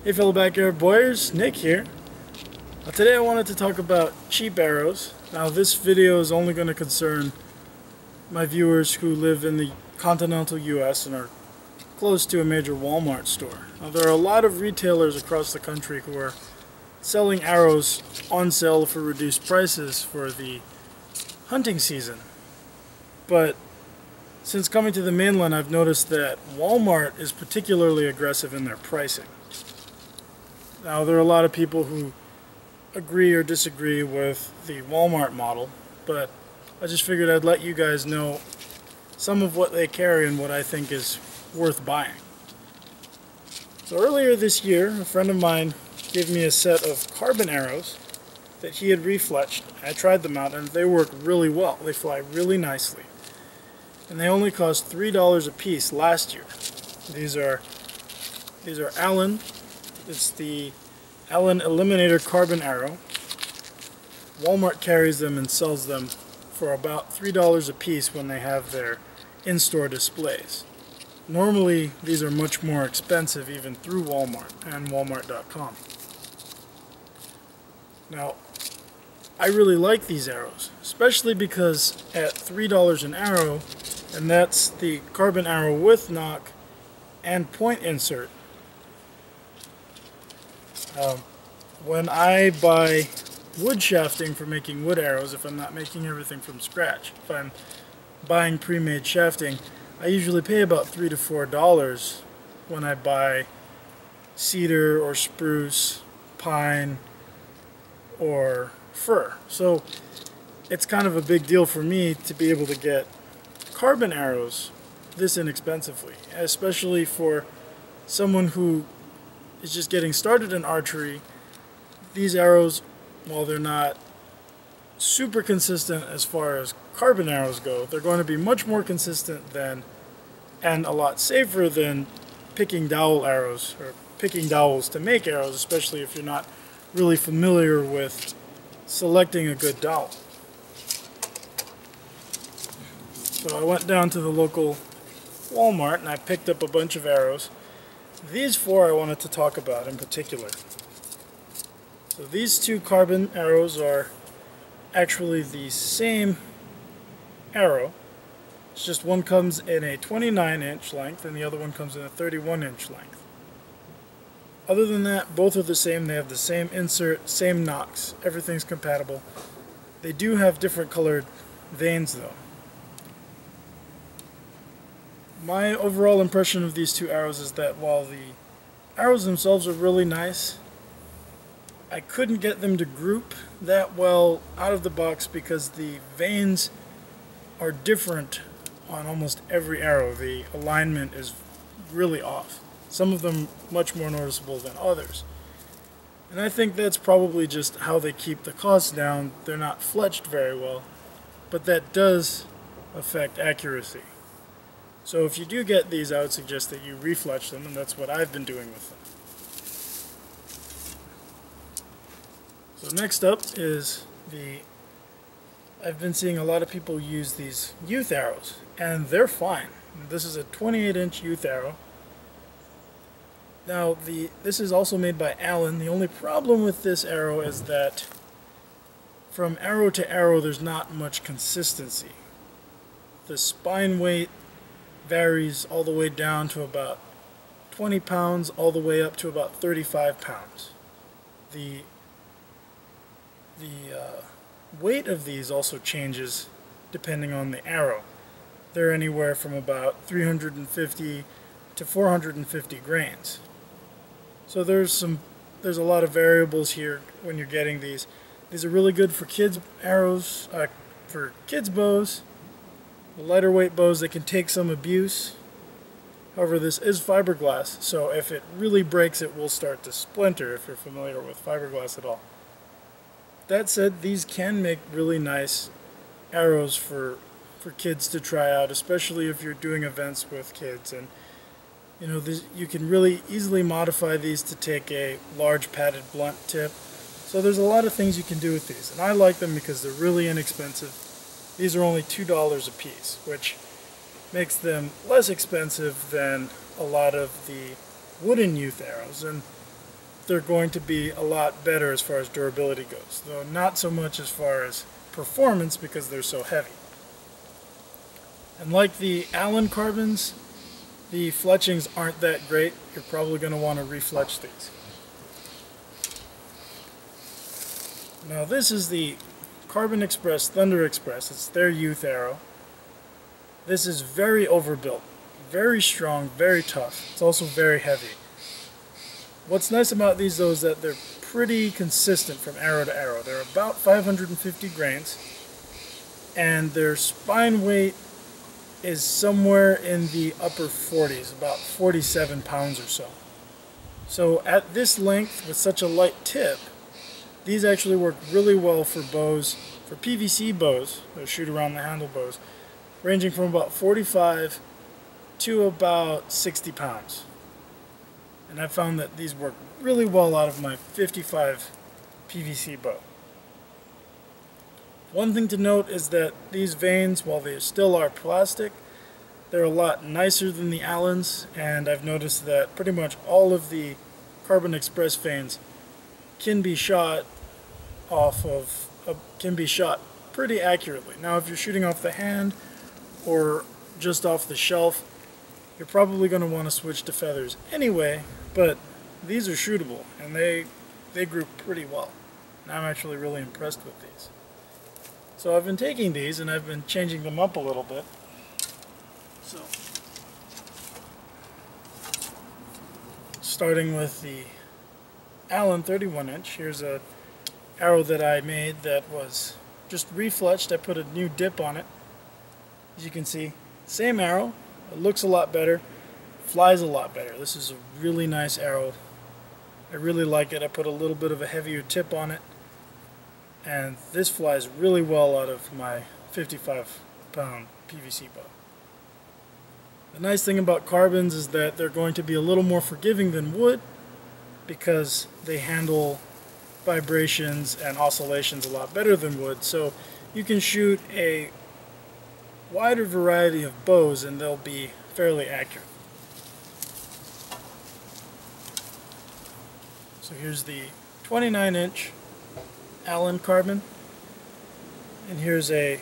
Hey fellow backyard boyers, Nick here. Today I wanted to talk about cheap arrows. Now this video is only going to concern my viewers who live in the continental US and are close to a major Walmart store. Now there are a lot of retailers across the country who are selling arrows on sale for reduced prices for the hunting season. But since coming to the mainland, I've noticed that Walmart is particularly aggressive in their pricing. Now, there are a lot of people who agree or disagree with the Walmart model, but I just figured I'd let you guys know some of what they carry and what I think is worth buying. So earlier this year, a friend of mine gave me a set of carbon arrows that he had refletched. I tried them out and they work really well. They fly really nicely. And they only cost $3 a piece last year. These are Allen. It's the Allen Eliminator carbon arrow. Walmart carries them and sells them for about $3 a piece when they have their in-store displays. Normally, these are much more expensive even through Walmart and Walmart.com. Now, I really like these arrows, especially because at $3 an arrow, and that's the carbon arrow with knock and point insert. When I buy wood shafting for making wood arrows, if I'm not making everything from scratch, if I'm buying pre-made shafting, I usually pay about $3 to $4 when I buy cedar or spruce, pine, or fir. So it's kind of a big deal for me to be able to get carbon arrows this inexpensively, especially for someone who is just getting started in archery. These arrows, while they're not super consistent as far as carbon arrows go, they're going to be much more consistent than, and a lot safer than, picking dowel arrows, or picking dowels to make arrows, especially if you're not really familiar with selecting a good dowel. So I went down to the local Walmart and I picked up a bunch of arrows. These four I wanted to talk about in particular. So these two carbon arrows are actually the same arrow. It's just one comes in a 29-inch length and the other one comes in a 31-inch length. Other than that, both are the same. They have the same insert, same nocks. Everything's compatible. They do have different colored vanes though. My overall impression of these two arrows is that while the arrows themselves are really nice, I couldn't get them to group that well out of the box because the vanes are different on almost every arrow. The alignment is really off. Some of them much more noticeable than others. And I think that's probably just how they keep the cost down. They're not fletched very well, but that does affect accuracy. So if you do get these, I would suggest that you refletch them, and that's what I've been doing with them. So next up is I've been seeing a lot of people use these youth arrows, and they're fine. This is a 28-inch youth arrow. Now this is also made by Allen. The only problem with this arrow is that from arrow to arrow there's not much consistency. The spine weight varies all the way down to about 20 pounds all the way up to about 35 pounds. The weight of these also changes depending on the arrow. They're anywhere from about 350 to 450 grains. So there's a lot of variables here when you're getting these. These are really good for kids arrows, for kids bows. The lighter weight bows, they can take some abuse. However, this is fiberglass, so if it really breaks, it will start to splinter if you're familiar with fiberglass at all. That said, these can make really nice arrows for kids to try out, especially if you're doing events with kids. And you know, you can really easily modify these to take a large padded blunt tip. So there's a lot of things you can do with these, and I like them because they're really inexpensive. These are only $2 a piece, which makes them less expensive than a lot of the wooden youth arrows. And they're going to be a lot better as far as durability goes, though not so much as far as performance because they're so heavy. And like the Allen carbons, the fletchings aren't that great. You're probably going to want to refletch these. Now this is the Carbon Express Thunder Express. It's their youth arrow. This is very overbuilt, very strong, very tough. It's also very heavy. What's nice about these though is that they're pretty consistent from arrow to arrow. They're about 550 grains, and their spine weight is somewhere in the upper 40s, about 47 pounds or so. So at this length with such a light tip, these actually work really well for bows, for PVC bows, or shoot around the handle bows, ranging from about 45 to about 60 pounds. And I found that these work really well out of my 55 PVC bow. One thing to note is that these vanes, while they still are plastic, they're a lot nicer than the Allens, and I've noticed that pretty much all of the Carbon Express vanes can be shot pretty accurately. Now if you're shooting off the hand or just off the shelf, you're probably going to want to switch to feathers anyway, but these are shootable and they group pretty well. And I'm actually really impressed with these. So I've been taking these and I've been changing them up a little bit. So starting with the Allen 31 inch, here's a arrow that I made that was just refletched. I put a new dip on it. As you can see, same arrow, it looks a lot better, flies a lot better. This is a really nice arrow. I really like it. I put a little bit of a heavier tip on it, and this flies really well out of my 55-pound PVC bow. The nice thing about carbons is that they're going to be a little more forgiving than wood because they handle vibrations and oscillations a lot better than wood, so you can shoot a wider variety of bows and they'll be fairly accurate. So here's the 29-inch Allen carbon, and here's the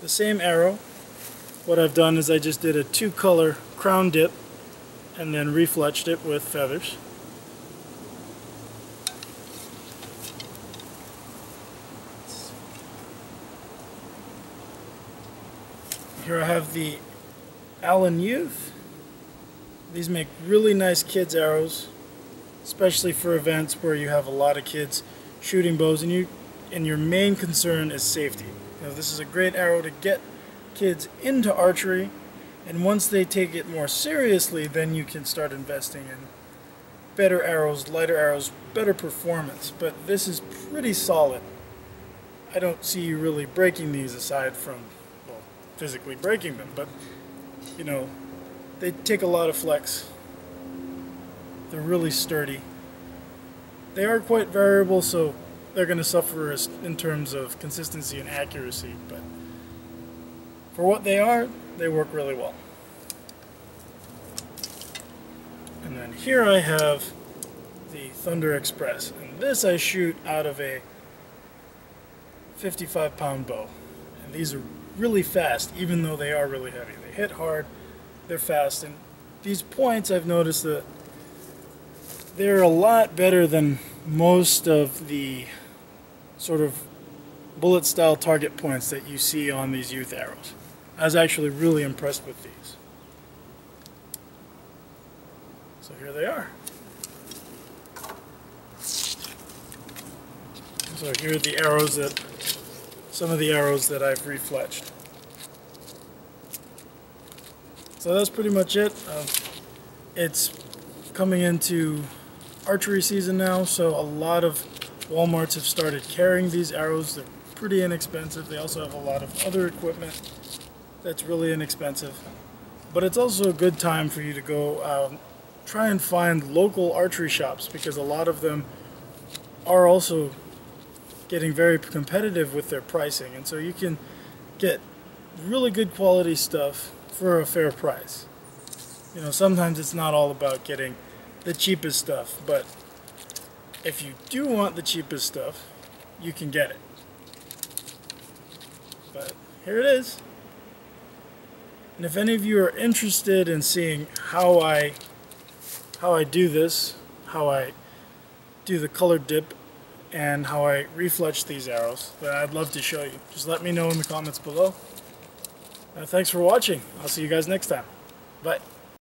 same arrow. What I've done is I just did a 2-color crown dip and then refletched it with feathers. Here I have the Allen Youth. These make really nice kids arrows, especially for events where you have a lot of kids shooting bows and your main concern is safety. You know, this is a great arrow to get kids into archery, and once they take it more seriously, then you can start investing in better arrows, lighter arrows, better performance. But this is pretty solid. I don't see you really breaking these aside from, well, physically breaking them, but you know, they take a lot of flex. They're really sturdy. They are quite variable, so they're going to suffer in terms of consistency and accuracy, but for what they are, they work really well. And then here I have the Thunder Express, and this I shoot out of a 55-pound bow. And these are really fast, even though they are really heavy. They hit hard, they're fast, and these points I've noticed that they're a lot better than most of the sort of bullet style target points that you see on these youth arrows. I was actually really impressed with these. So here they are. So here are the arrows some of the arrows that I've refletched. So that's pretty much it. It's coming into archery season now, so a lot of Walmarts have started carrying these arrows. They're pretty inexpensive. They also have a lot of other equipment that's really inexpensive. But it's also a good time for you to go try and find local archery shops, because a lot of them are also getting very competitive with their pricing, and so you can get really good quality stuff for a fair price. You know, sometimes it's not all about getting the cheapest stuff, but if you do want the cheapest stuff, you can get it. But here it is. And if any of you are interested in seeing how I do this, how I do the color dip, and how I refletch these arrows, then I'd love to show you. Just let me know in the comments below. Thanks for watching. I'll see you guys next time. Bye.